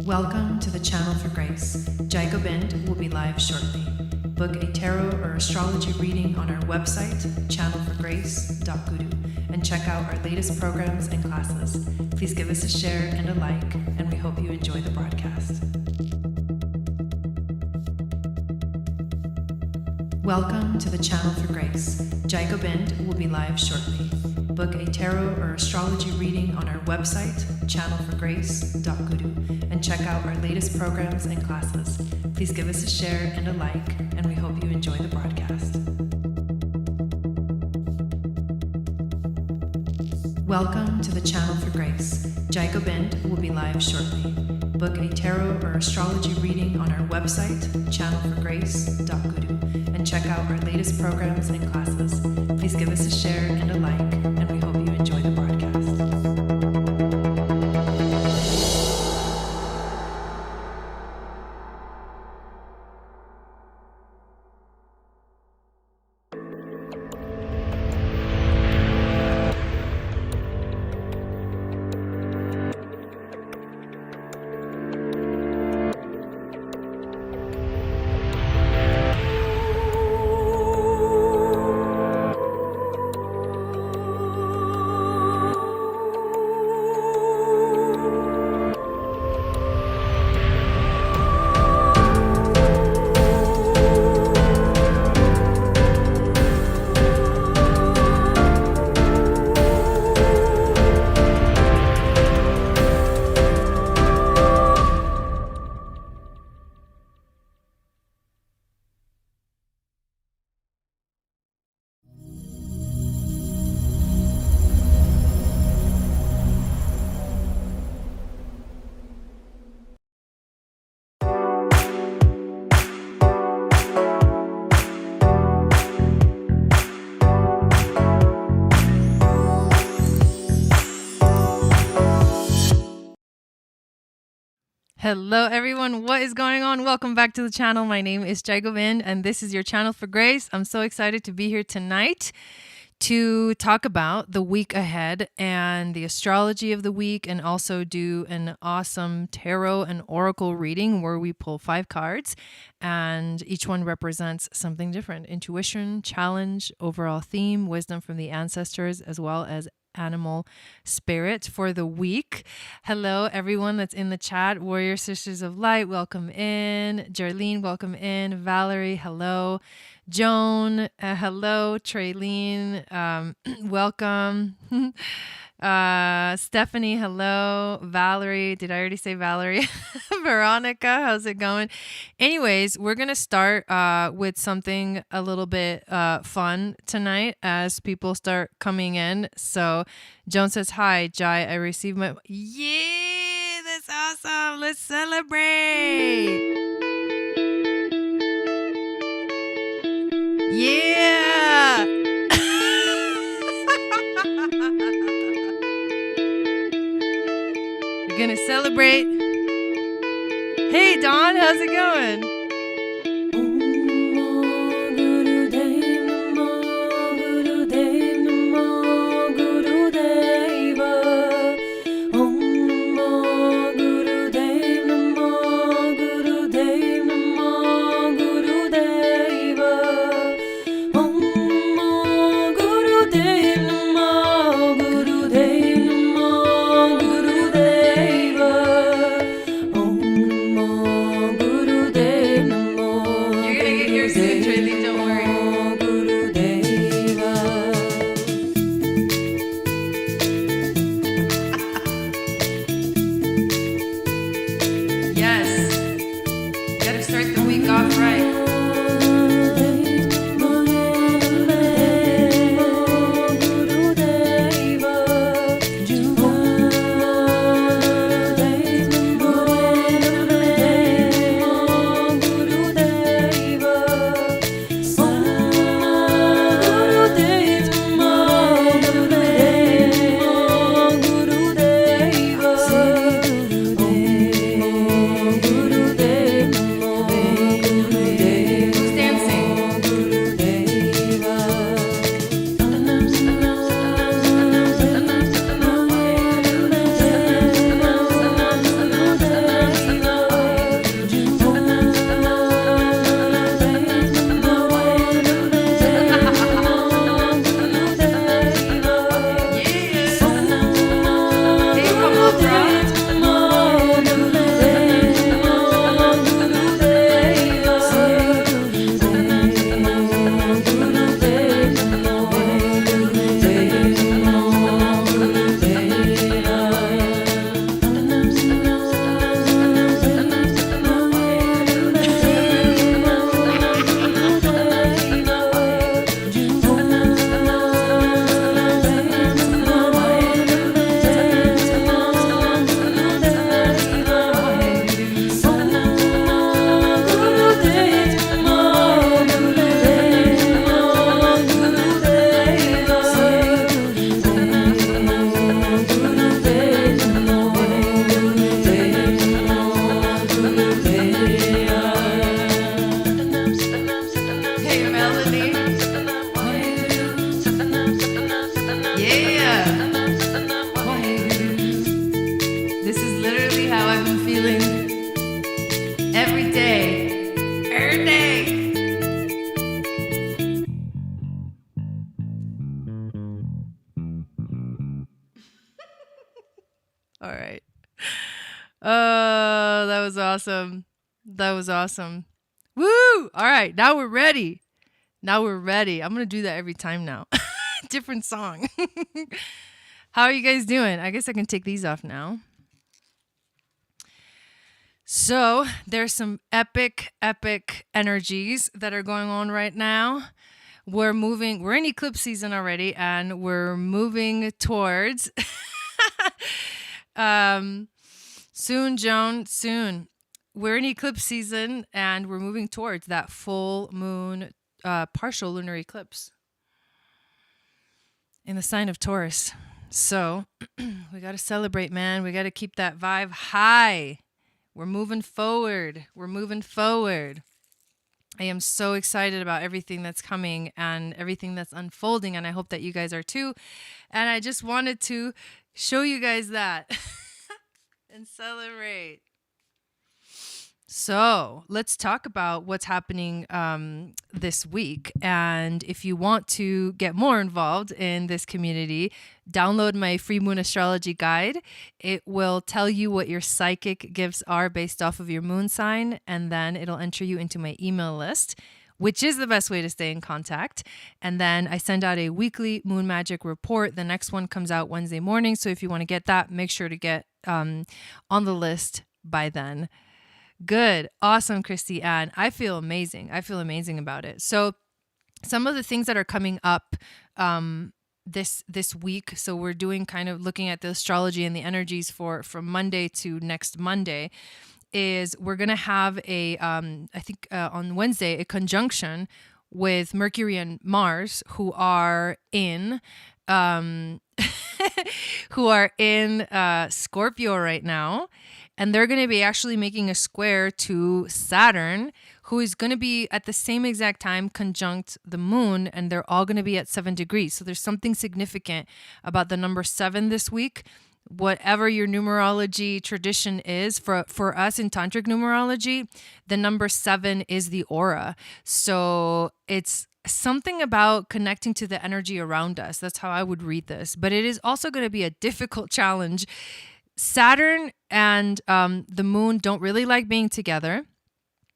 Welcome to the Channel for Grace. Gobind will be live shortly. Book a tarot or astrology reading on our website, channelforgrace.guru, and check out our latest programs and classes. Please give us a share and a like, and we hope you enjoy the broadcast. Welcome to the Channel for Grace. Gobind will be live shortly. Book a tarot or astrology reading on our website, channelforgrace.guru, and check out our latest programs and classes. Please give us a share and a like, and we hope you enjoy the broadcast. Welcome to the Channel for Grace. Gobind will be live shortly. Book a tarot or astrology reading on our website, channelforgrace.guru, and check out our latest programs and classes. Please give us a share and a like, and we hope you enjoy the broadcast. Hello everyone, what is going on? Welcome back to the channel. My name is Gobind and this is your Channel for Grace. I'm so excited to be here tonight to talk about the week ahead and the astrology of the week, and also do an awesome tarot and oracle reading where we pull 5 cards and each one represents something different: intuition, challenge, overall theme, wisdom from the ancestors, as well as animal spirit for the week. Hello everyone that's in the chat. Warrior Sisters of Light, welcome in. Jarlene, welcome in. Valerie, hello. Joan, hello. Traylene, welcome. Stephanie, hello. Valerie, did I already say Valerie? Veronica, how's it going? Anyways, we're gonna start with something a little bit fun tonight as people start coming in. So Joan says, hi Jai, I received my... Yeah, that's awesome. Let's celebrate. Yeah. We're gonna celebrate. Hey Dawn, how's it going? Guru All right. Oh, that was awesome. That was awesome. Woo! All right, now we're ready. Now we're ready. I'm going to do that every time now. Different song. How are you guys doing? I guess I can take these off now. So there's some epic energies that are going on right now. We're in eclipse season already, and we're moving towards soon, Joan, soon. We're in eclipse season, and we're moving towards that full moon, partial lunar eclipse in the sign of Taurus. So we got to celebrate, man. We got to keep that vibe high. We're moving forward. We're moving forward. I am so excited about everything that's coming and everything that's unfolding, and I hope that you guys are too. And I just wanted to show you guys that and celebrate. So let's talk about what's happening this week. And if you want to get more involved in this community, download my free moon astrology guide. It will tell you what your psychic gifts are based off of your moon sign, and then it'll enter you into my email list, which is the best way to stay in contact. And then I send out a weekly moon magic report. The next one comes out Wednesday morning. So if you want to get that, make sure to get on the list by then. Good. Awesome, Christy Ann. I feel amazing. I feel amazing about it. So some of the things that are coming up this week. So we're doing kind of looking at the astrology and the energies from Monday to next Monday. Is we're going to have I think on Wednesday, a conjunction with Mercury and Mars, who are in Scorpio right now. And they're going to be actually making a square to Saturn, who is going to be at the same exact time conjunct the moon, and they're all going to be at 7 degrees. So there's something significant about the number 7 this week. Whatever your numerology tradition is, for us in tantric numerology, the number 7 is the aura. So it's something about connecting to the energy around us. That's how I would read this. But it is also going to be a difficult challenge. Saturn and the moon don't really like being together.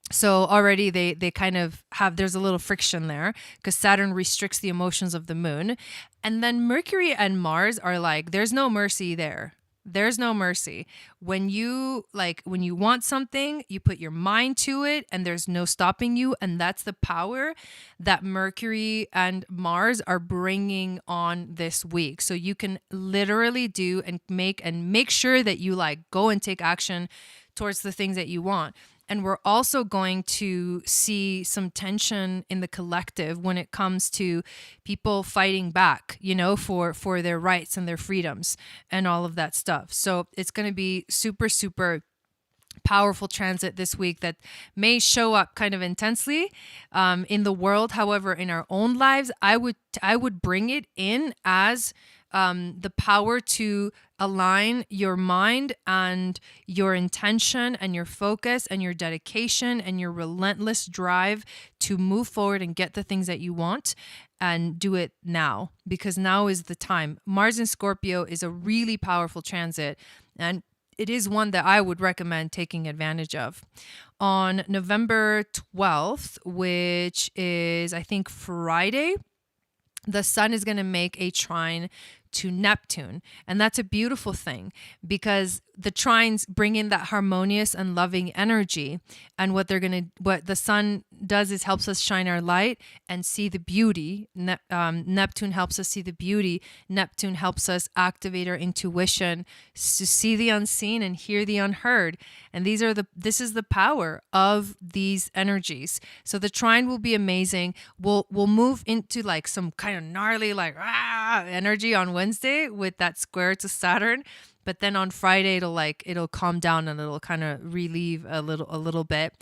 So already they kind of there's a little friction there because Saturn restricts the emotions of the moon. And then Mercury and Mars are like, there's no mercy there. There's no mercy. When you want something, you put your mind to it and there's no stopping you. And that's the power that Mercury and Mars are bringing on this week. So you can literally do and make sure that you go and take action towards the things that you want. And we're also going to see some tension in the collective when it comes to people fighting back, for their rights and their freedoms and all of that stuff. So it's going to be super, super powerful transit this week that may show up kind of intensely in the world. However, in our own lives, I would bring it in as the power to align your mind and your intention and your focus and your dedication and your relentless drive to move forward and get the things that you want, and do it now, because now is the time. Mars in Scorpio is a really powerful transit, and it is one that I would recommend taking advantage of. On November 12th, which is, I think, Friday, the sun is going to make a trine to Neptune. And that's a beautiful thing because the trines bring in that harmonious and loving energy. And what the sun does is helps us shine our light and see the beauty. Neptune helps us see the beauty. Neptune helps us activate our intuition to see the unseen and hear the unheard. And this is the power of these energies. So the trine will be amazing. We'll move into some kind of gnarly energy on Wednesday with that square to Saturn. But then on Friday, it'll calm down and it'll kind of relieve a little bit.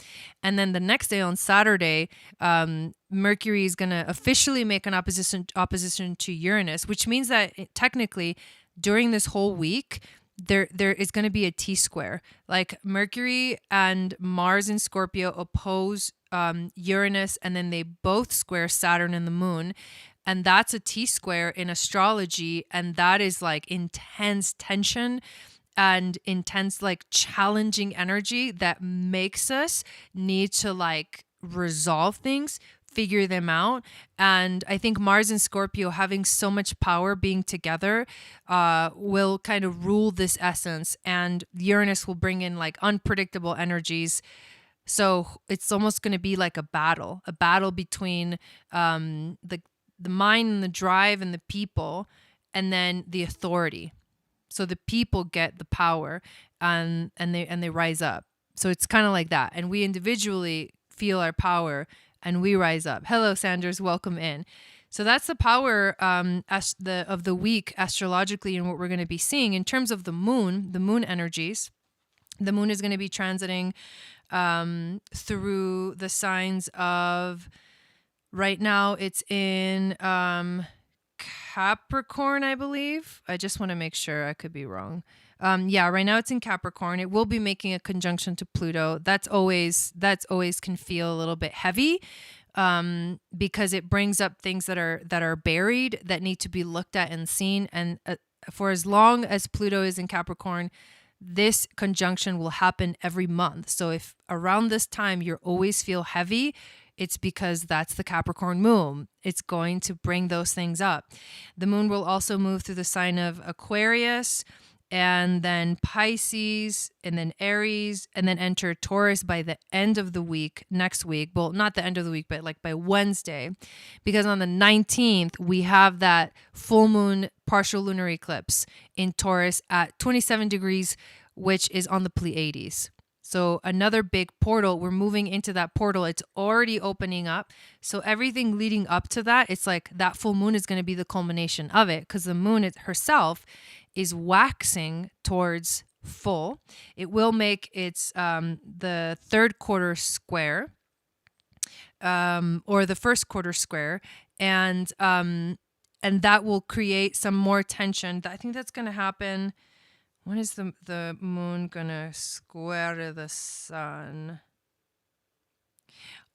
And then the next day on Saturday, Mercury is going to officially make an opposition to Uranus, which means that technically during this whole week, there is going to be a T-square. Mercury and Mars in Scorpio oppose Uranus, and then they both square Saturn and the moon. And that's a T-square in astrology, and that is intense tension and intense, like challenging energy that makes us need to like resolve things, figure them out. And I think Mars and Scorpio having so much power being together will kind of rule this essence, and Uranus will bring in like unpredictable energies. So it's almost going to be like a battle between the mind and the drive and the people, and then the authority. So the people get the power, and they rise up. So it's kind of like that, and we individually feel our power and we rise up. Hello, Sanders, welcome in. So that's the power of the week astrologically, and what we're going to be seeing in terms of the moon energies. The moon is going to be transiting through the signs of, right now it's in Capricorn, I believe. I just want to make sure, I could be wrong. Yeah, right now it's in Capricorn. It will be making a conjunction to Pluto. That's always can feel a little bit heavy, because it brings up things that are buried, that need to be looked at and seen. And for as long as Pluto is in Capricorn, this conjunction will happen every month. So if around this time you always feel heavy, it's because that's the Capricorn moon. It's going to bring those things up. The moon will also move through the sign of Aquarius, and then Pisces, and then Aries, and then enter Taurus by the end of the week, next week. Well, not the end of the week, but like by Wednesday, because on the 19th, we have that full moon partial lunar eclipse in Taurus at 27 degrees, which is on the Pleiades. So another big portal, we're moving into that portal. It's already opening up. So everything leading up to that, it's like that full moon is going to be the culmination of it, because the moon herself is waxing towards full. It will make its the third quarter square, or the first quarter square, and that will create some more tension. I think that's going to happen. When is the moon going to square the sun?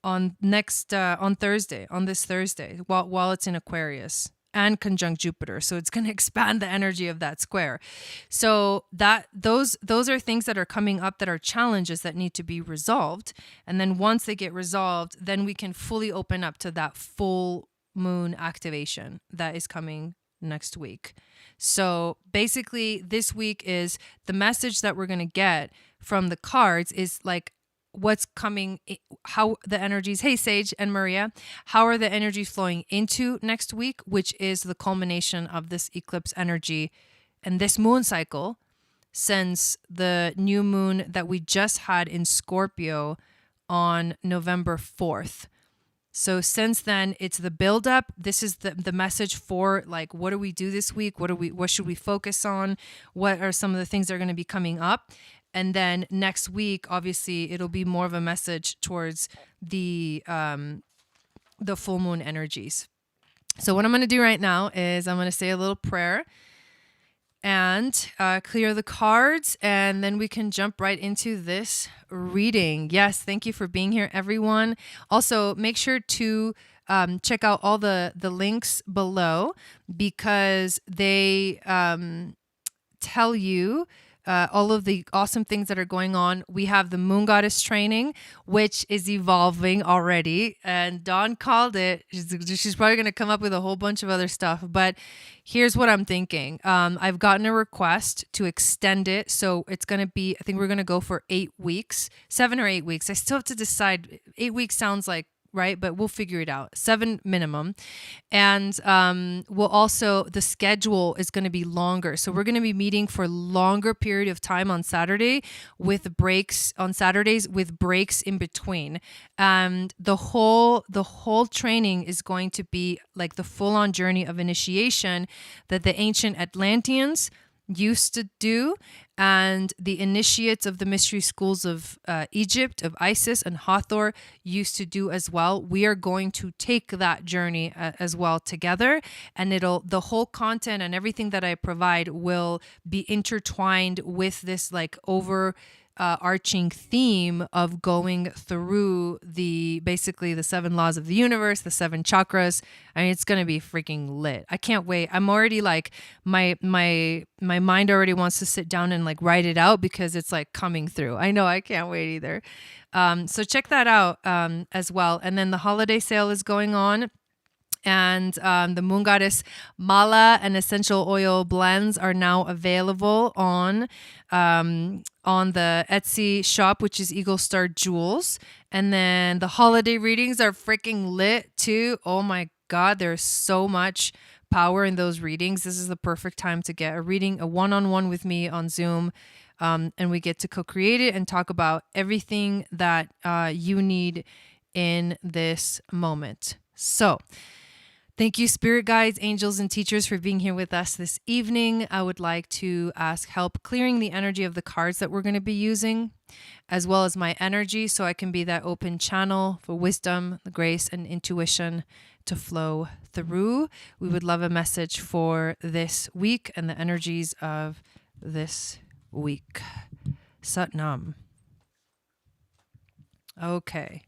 On Thursday, on this Thursday, while it's in Aquarius and conjunct Jupiter. So it's going to expand the energy of that square. So those are things that are coming up that are challenges that need to be resolved. And then once they get resolved, then we can fully open up to that full moon activation that is coming next week. So basically this week is the message that we're going to get from the cards is like what's coming, how the energies, hey Sage and Maria, how are the energies flowing into next week, which is the culmination of this eclipse energy and this moon cycle since the new moon that we just had in Scorpio on November 4th. So since then, it's the buildup. This is the message for like, what do we do this week? What should we focus on? What are some of the things that are going to be coming up? And then next week, obviously, it'll be more of a message towards the full moon energies. So what I'm going to do right now is I'm going to say a little prayer and clear the cards, and then we can jump right into this reading. Yes, thank you for being here, everyone. Also, make sure to check out all the links below, because they tell you all of the awesome things that are going on. We have the Moon Goddess training, which is evolving already. And Dawn called it. She's probably going to come up with a whole bunch of other stuff. But here's what I'm thinking. I've gotten a request to extend it. So it's going to be, I think we're going to go for 8 weeks, 7 or 8 weeks. I still have to decide. 8 weeks sounds like right, but we'll figure it out. 7 minimum. And we'll also, the schedule is going to be longer. So we're going to be meeting for longer period of time on Saturday with breaks on Saturdays with breaks in between. And the whole training is going to be like the full-on journey of initiation that the ancient Atlanteans used to do, and the initiates of the mystery schools of Egypt, of Isis and Hathor used to do as well. We are going to take that journey as well together, and the whole content and everything that I provide will be intertwined with this like arching theme of going through basically the 7 laws of the universe, the 7 chakras. I mean, it's going to be freaking lit. I can't wait. I'm already like, my mind already wants to sit down and like write it out because it's like coming through. I know, I can't wait either. So check that out as well. And then the holiday sale is going on. And the Moon Goddess Mala and essential oil blends are now available on the Etsy shop, which is Eagle Star Jewels. And then the holiday readings are freaking lit too. Oh my God, there's so much power in those readings. This is the perfect time to get a reading, a one-on-one with me on Zoom. And we get to co-create it and talk about everything that you need in this moment. So thank you, spirit guides, angels, and teachers for being here with us this evening. I would like to ask help clearing the energy of the cards that we're going to be using, as well as my energy, so I can be that open channel for wisdom, the grace, and intuition to flow through. We would love a message for this week and the energies of this week. Satnam. Okay.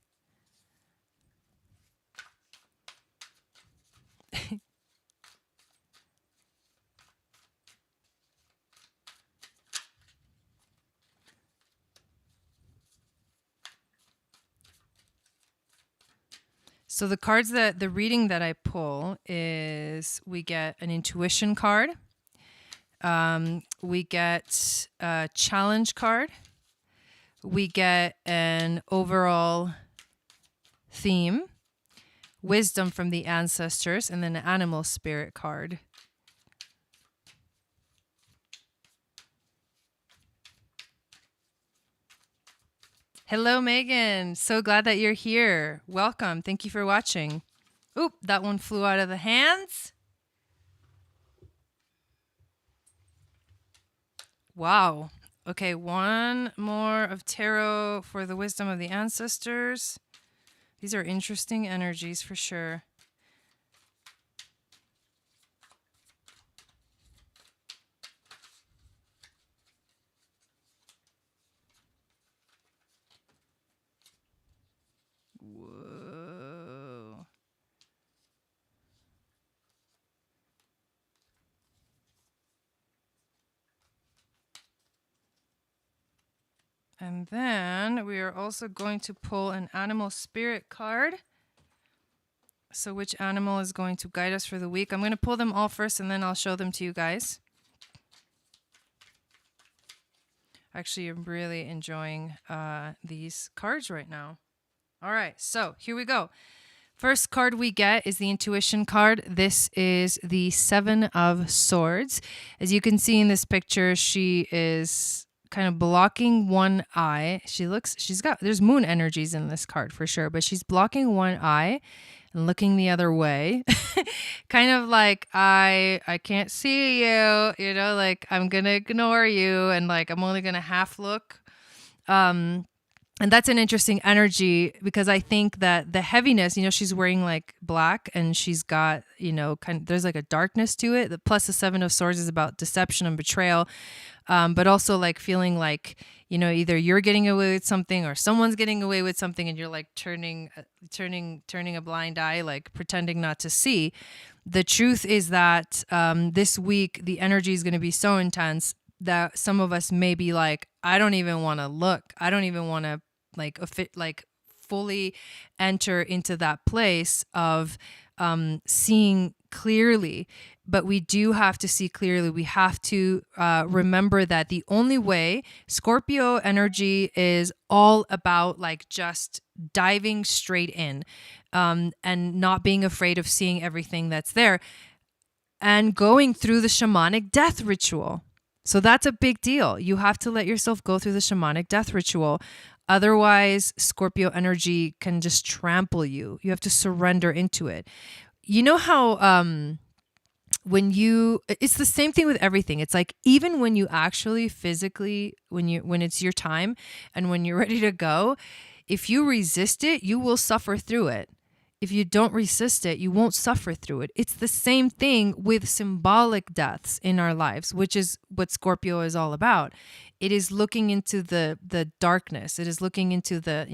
So the cards the reading that I pull is, we get an intuition card. We get a challenge card. We get an overall theme, wisdom from the ancestors, and then an animal spirit card. Hello, Megan. So glad that you're here. Welcome. Thank you for watching. Oop, that one flew out of the hands. Wow. Okay, one more of tarot for the wisdom of the ancestors. These are interesting energies for sure. Whoa. And then we are also going to pull an animal spirit card. So which animal is going to guide us for the week? I'm going to pull them all first and then I'll show them to you guys. Actually, I'm really enjoying these cards right now. All right, so here we go. First card we get is the intuition card. This is the 7 of Swords. As you can see in this picture, she is kind of blocking one eye. There's moon energies in this card for sure, but she's blocking one eye and looking the other way. Kind of like, I can't see you, like I'm going to ignore you, and like I'm only going to half look. And that's an interesting energy, because I think that the heaviness, she's wearing like black and she's got, there's like a darkness to it. Plus the 7 of Swords is about deception and betrayal. But also like feeling like, either you're getting away with something or someone's getting away with something, and you're like turning a blind eye, like pretending not to see. The truth is that this week, the energy is going to be so intense that some of us may be like, I don't even want to look. I don't even want to fully enter into that place of seeing clearly. But we do have to see clearly. We have to remember that the only way, Scorpio energy is all about like just diving straight in and not being afraid of seeing everything that's there and going through the shamanic death ritual. So that's a big deal. You have to let yourself go through the shamanic death ritual. Otherwise, Scorpio energy can just trample you. You have to surrender into it. You know how it's the same thing with everything. It's like, even when you actually physically, when it's your time and when you're ready to go, if you resist it, you will suffer through it. if you don't resist it, you won't suffer through it. It's the same thing with symbolic deaths in our lives, which is what Scorpio is all about. It is looking into the darkness. It is looking into the,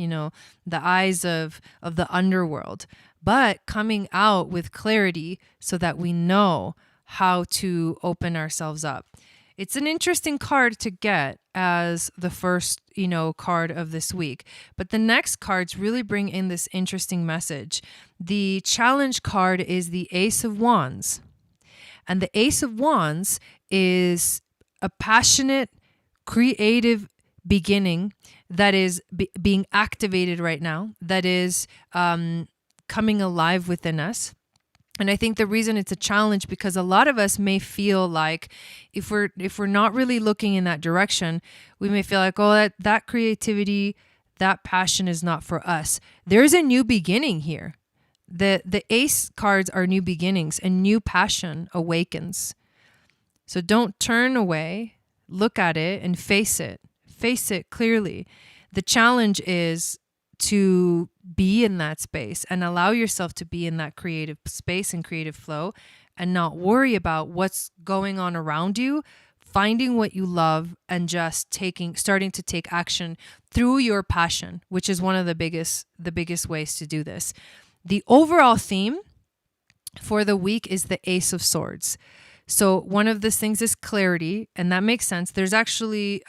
the eyes of the underworld, but coming out with clarity so that we know how to open ourselves up. It's an interesting card to get as the first, card of this week. But the next cards really bring in this interesting message. The challenge card is the Ace of Wands. And the Ace of Wands is a passionate, creative beginning that is being activated right now, that is coming alive within us. And I think the reason it's a challenge because a lot of us may feel like if we're not really looking in that direction, we may feel like, oh, that creativity, that passion is not for us. There's a new beginning here. The Ace cards are new beginnings, and new passion awakens. So don't turn away, look at it and face it. Face it clearly. The challenge is to be in that space and allow yourself to be in that creative space and creative flow and not worry about what's going on around you, finding what you love and just starting to take action through your passion, which is one of the biggest ways to do this. The overall theme for the week is the Ace of Swords. So one of the things is clarity, and that makes sense. There's actually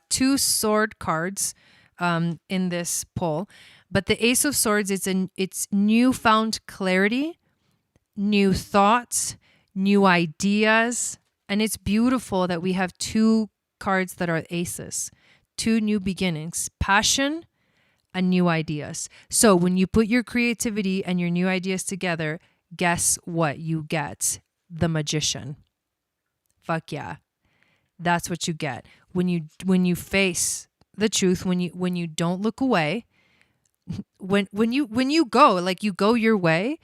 2 sword cards in this poll, but the Ace of Swords, it's newfound clarity, new thoughts, new ideas, and it's beautiful that we have 2 cards that are aces, 2 new beginnings, passion and new ideas. So when you put your creativity and your new ideas together, guess what you get? The Magician. Fuck yeah. That's what you get. When you face the truth, when you don't look away, when you go, like you go your way,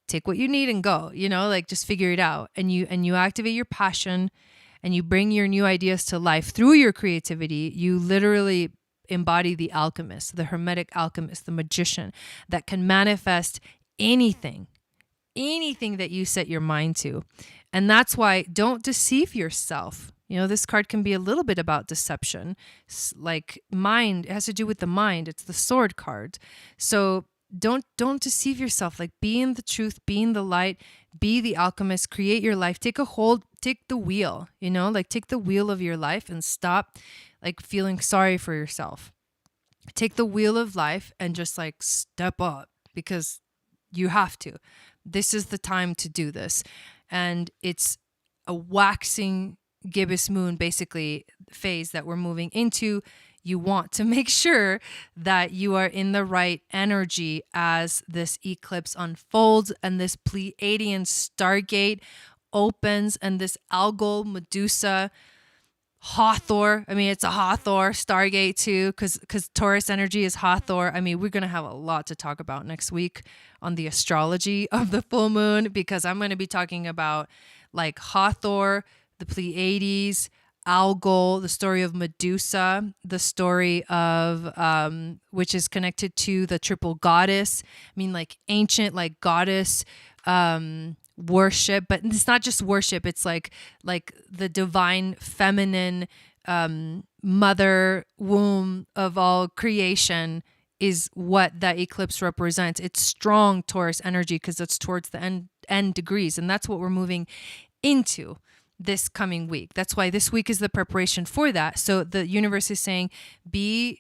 take what you need and go, like just figure it out. And you activate your passion and you bring your new ideas to life through your creativity. You literally embody the alchemist, the hermetic alchemist, the magician that can manifest anything that you set your mind to. And that's why don't deceive yourself. This card can be a little bit about deception, like mind. It has to do with the mind. It's the sword card. So don't deceive yourself. Like be in the truth, be in the light, be the alchemist, create your life, take the wheel, like take the wheel of your life and stop like feeling sorry for yourself. Take the wheel of life and just like step up because you have to. This is the time to do this. And it's a waxing gibbous moon, basically, phase that we're moving into. You want to make sure that you are in the right energy as this eclipse unfolds and this Pleiadian stargate opens and this algal Medusa Hathor. I mean, it's a Hathor stargate too, because Taurus energy is Hathor. I mean, we're going to have a lot to talk about next week on the astrology of the full moon, because I'm going to be talking about like Hathor, the Pleiades, Algol, the story of Medusa, the story of, which is connected to the triple goddess. I mean, like ancient, like goddess, worship, but it's not just worship. It's like the divine feminine, mother womb of all creation is what that eclipse represents. It's strong Taurus energy because it's towards the end degrees. And that's what we're moving into this coming week. That's why this week is the preparation for that. So the universe is saying, be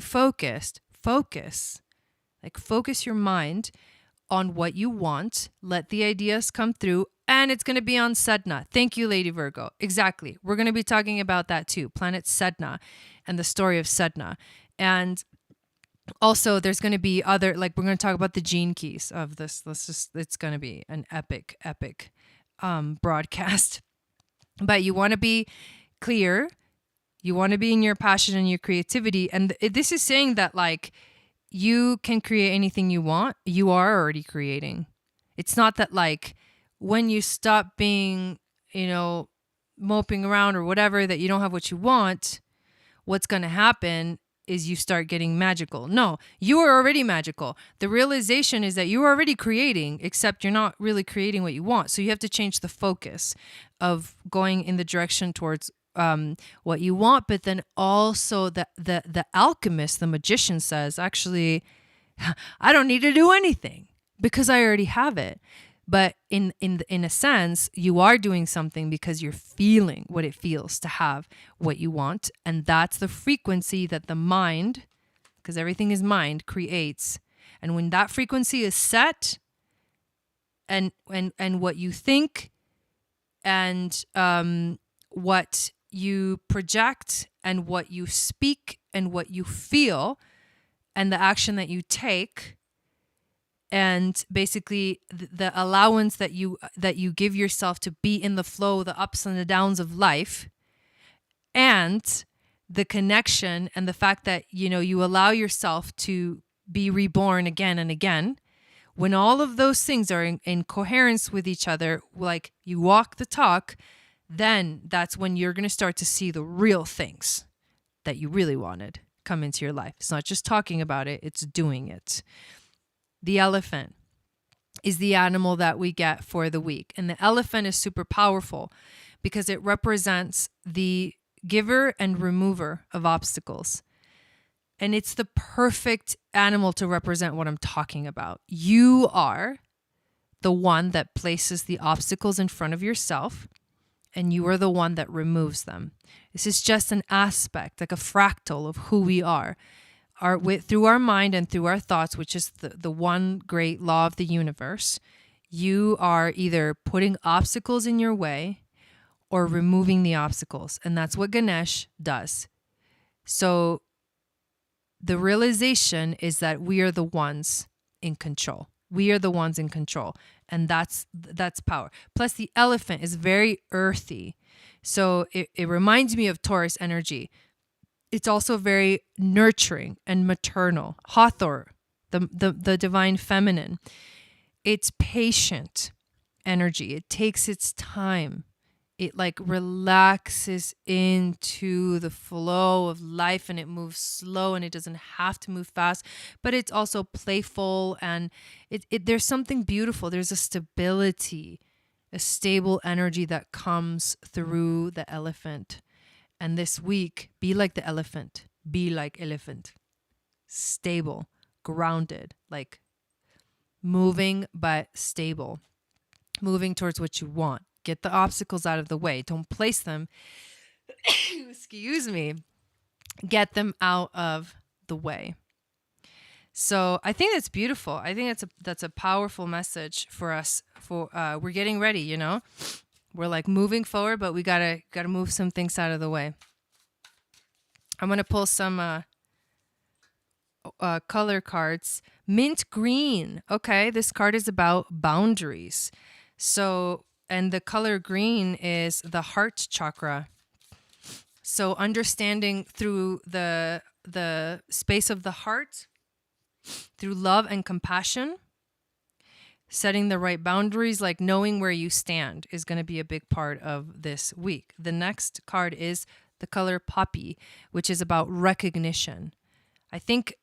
focused, focus your mind on what you want. Let the ideas come through, and it's going to be on Sedna. Thank you, Lady Virgo. Exactly. We're going to be talking about that too. Planet Sedna and the story of Sedna. And also there's going to be other, like we're going to talk about the gene keys of this. It's going to be an epic broadcast. But you want to be clear. You want to be in your passion and your creativity. And this is saying that like, you can create anything you want. You are already creating. It's not that like when you stop being, moping around or whatever, that you don't have what you want. What's going to happen is you start getting magical. No, you are already magical. The realization is that you're already creating, except you're not really creating what you want. So you have to change the focus of going in the direction towards what you want. But then also the alchemist, the magician says, actually, I don't need to do anything because I already have it. But in a sense, you are doing something because you're feeling what it feels to have what you want. And that's the frequency that the mind, because everything is mind, creates. And when that frequency is set, and what you think and what you project and what you speak and what you feel and the action that you take, and basically the allowance that you give yourself to be in the flow, the ups and the downs of life, and the connection and the fact that, you allow yourself to be reborn again and again. When all of those things are in coherence with each other, like you walk the talk, then that's when you're going to start to see the real things that you really wanted come into your life. It's not just talking about it, it's doing it. The elephant is the animal that we get for the week. And the elephant is super powerful because it represents the giver and remover of obstacles. And it's the perfect animal to represent what I'm talking about. You are the one that places the obstacles in front of yourself, and you are the one that removes them. This is just an aspect, like a fractal of who we are. Through our mind and through our thoughts, which is the one great law of the universe, you are either putting obstacles in your way or removing the obstacles. And that's what Ganesh does. So the realization is that we are the ones in control. We are the ones in control. And that's power. Plus the elephant is very earthy. So it reminds me of Taurus energy. It's also very nurturing and maternal. Hathor, the divine feminine. It's patient energy. It takes its time. It like relaxes into the flow of life, and it moves slow, and it doesn't have to move fast, but it's also playful, and there's something beautiful. There's a stability, a stable energy that comes through the elephant. And this week, be like the elephant. Be like elephant. Stable, grounded, like moving but stable. Moving towards what you want. Get the obstacles out of the way. Don't place them. Excuse me. Get them out of the way. So I think that's beautiful. I think that's a powerful message for us. We're getting ready, We're like moving forward, but we gotta move some things out of the way. I'm gonna pull some color cards. Mint green. Okay, this card is about boundaries. So, and the color green is the heart chakra. So understanding through the space of the heart, through love and compassion. Setting the right boundaries, like knowing where you stand, is going to be a big part of this week. The next card is the color poppy, which is about recognition. I think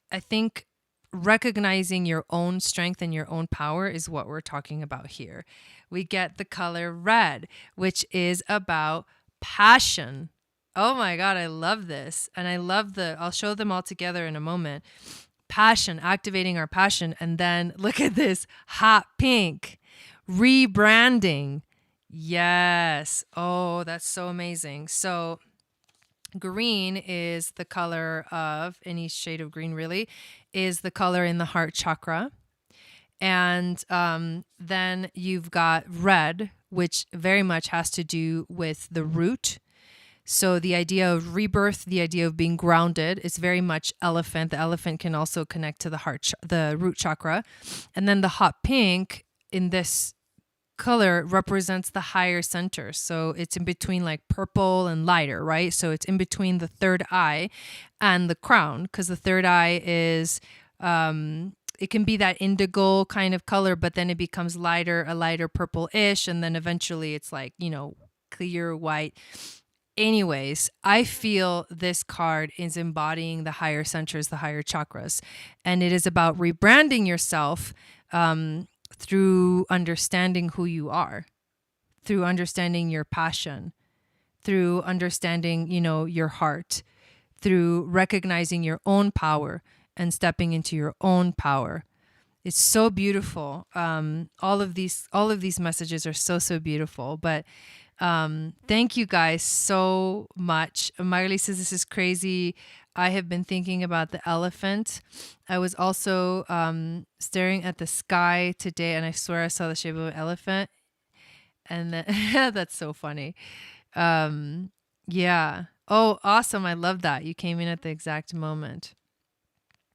recognizing your own strength and your own power is what we're talking about here. We get the color red, which is about passion. Oh my God, I love this. And I'll show them all together in a moment. Passion, activating our passion. And then look at this, hot pink, rebranding. Yes. Oh, that's so amazing. So green is the color of, any shade of green really, is the color in the heart chakra. And then you've got red, which very much has to do with the root. So the idea of rebirth, the idea of being grounded, is very much elephant. The elephant can also connect to the root chakra. And then the hot pink in this color represents the higher center. So it's in between like purple and lighter, right? So it's in between the third eye and the crown, because the third eye is, it can be that indigo kind of color, but then it becomes lighter, a lighter purple-ish. And then eventually it's like, clear white. anyways, I feel this card is embodying the higher centers, the higher chakras, and it is about rebranding yourself through understanding who you are, through understanding your passion, through understanding, your heart, through recognizing your own power and stepping into your own power. It's so beautiful. All of these messages are so beautiful. But thank you guys so much. Marley says this is crazy. I have been thinking about the elephant. I was also staring at the sky today, and I swear I saw the shape of an elephant. And that's so funny. Yeah. Oh, awesome. I love that. You came in at the exact moment.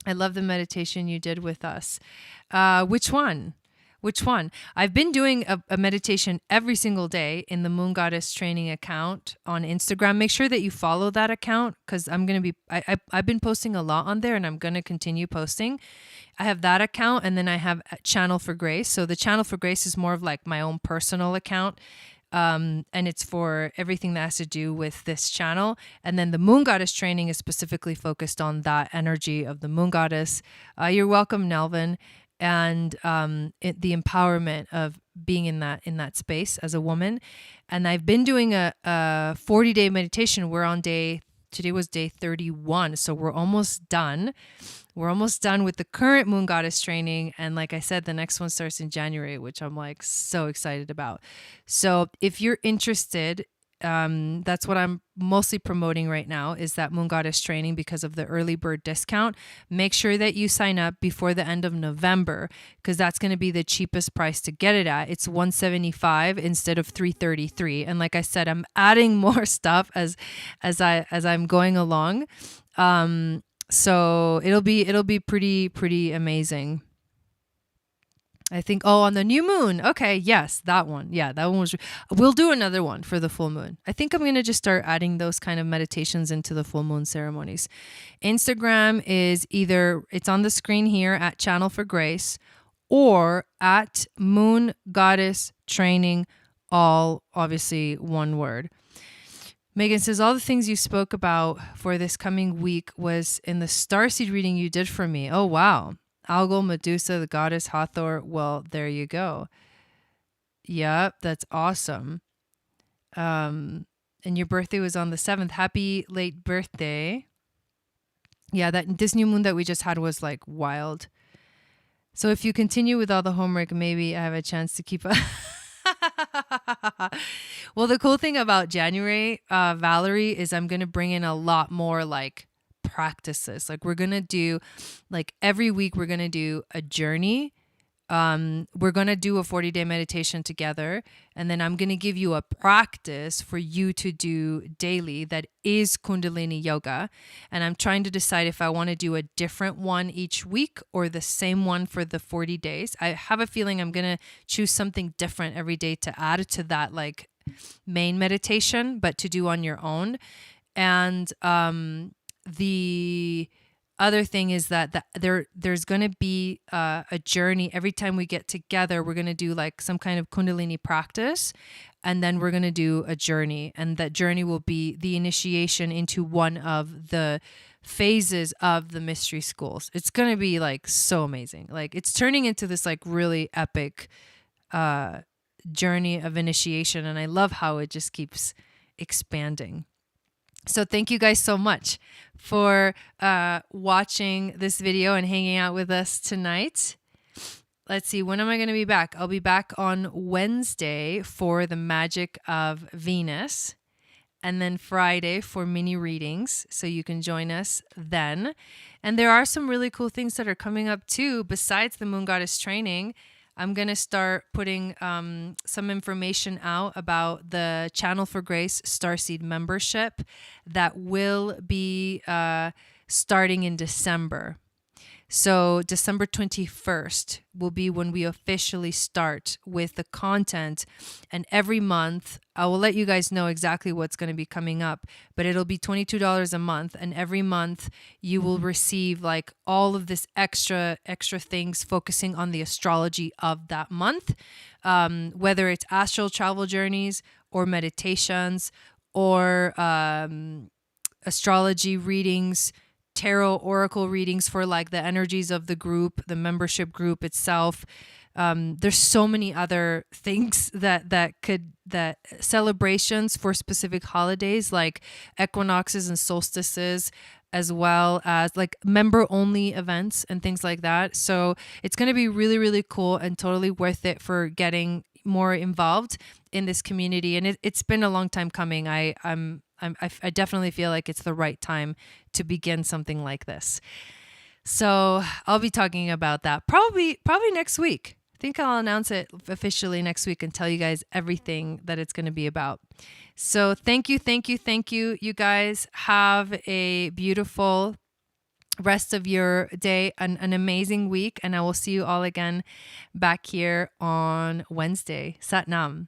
I love the meditation you did with us. Which one? I've been doing a meditation every single day in the Moon Goddess Training account on Instagram. Make sure that you follow that account, because I've been posting a lot on there, and I'm going to continue posting. I have that account, and then I have Channel for Grace. So the Channel for Grace is more of like my own personal account. And it's for everything that has to do with this channel. And then the Moon Goddess Training is specifically focused on that energy of the Moon Goddess. You're welcome, Nelvin. And the empowerment of being in that space as a woman. And I've been doing a 40-day meditation. Today was day 31, so we're almost done. We're almost done with the current Moon Goddess Training. And like I said, the next one starts in January, which I'm like so excited about. So if you're interested, that's what I'm mostly promoting right now, is that Moon Goddess Training, because of the early bird discount. Make sure that you sign up before the end of November, because that's going to be the cheapest price to get it at. It's $175 instead of $333. And like I said, I'm adding more stuff as I'm going along. So it'll be pretty amazing. I think, on the new moon. Okay, yes, that one. Yeah, that one was. We'll do another one for the full moon. I think I'm going to just start adding those kind of meditations into the full moon ceremonies. Instagram is it's on the screen here at Channel for Grace, or at Moon Goddess Training, all obviously one word. Megan says, all the things you spoke about for this coming week was in the starseed reading you did for me. Oh, wow. Algol, Medusa, the goddess, Hathor. Well, there you go. Yep, that's awesome. And your birthday was on the 7th. Happy late birthday. Yeah, this new moon that we just had was like wild. So if you continue with all the homework, maybe I have a chance to keep up. Well, the cool thing about January, Valerie, is I'm going to bring in a lot more like practices. Like we're going to do, like every week we're going to do a journey. We're going to do a 40-day meditation together. And then I'm going to give you a practice for you to do daily that is Kundalini yoga. And I'm trying to decide if I want to do a different one each week or the same one for the 40 days. I have a feeling I'm going to choose something different every day to add to that like main meditation, but to do on your own. And the other thing is that there's going to be a journey. Every time we get together, we're going to do like some kind of Kundalini practice, and then we're going to do a journey. And that journey will be the initiation into one of the phases of the mystery schools. It's going to be like so amazing. Like it's turning into this like really epic journey of initiation. And I love how it just keeps expanding. So thank you guys so much for watching this video and hanging out with us tonight. Let's see, when am I going to be back? I'll be back on Wednesday for the Magic of Venus, and then Friday for mini readings. So you can join us then. And there are some really cool things that are coming up too, besides the Moon Goddess Training. I'm going to start putting some information out about the Channel for Grace Starseed membership that will be starting in December. So December 21st will be when we officially start with the content. And every month, I will let you guys know exactly what's going to be coming up, but it'll be $22 a month. And every month you will receive like all of this extra things focusing on the astrology of that month, whether it's astral travel journeys or meditations or astrology readings, tarot oracle readings for like the energies of the group, the membership group itself. There's so many other things that celebrations for specific holidays like equinoxes and solstices, as well as like member only events and things like that. So it's going to be really, really cool and totally worth it for getting more involved in this community. And it's been a long time coming. I definitely feel like it's the right time to begin something like this. So I'll be talking about that probably next week. I think I'll announce it officially next week and tell you guys everything that it's going to be about. So thank you. You guys have a beautiful rest of your day, an amazing week. And I will see you all again back here on Wednesday. Sat Nam.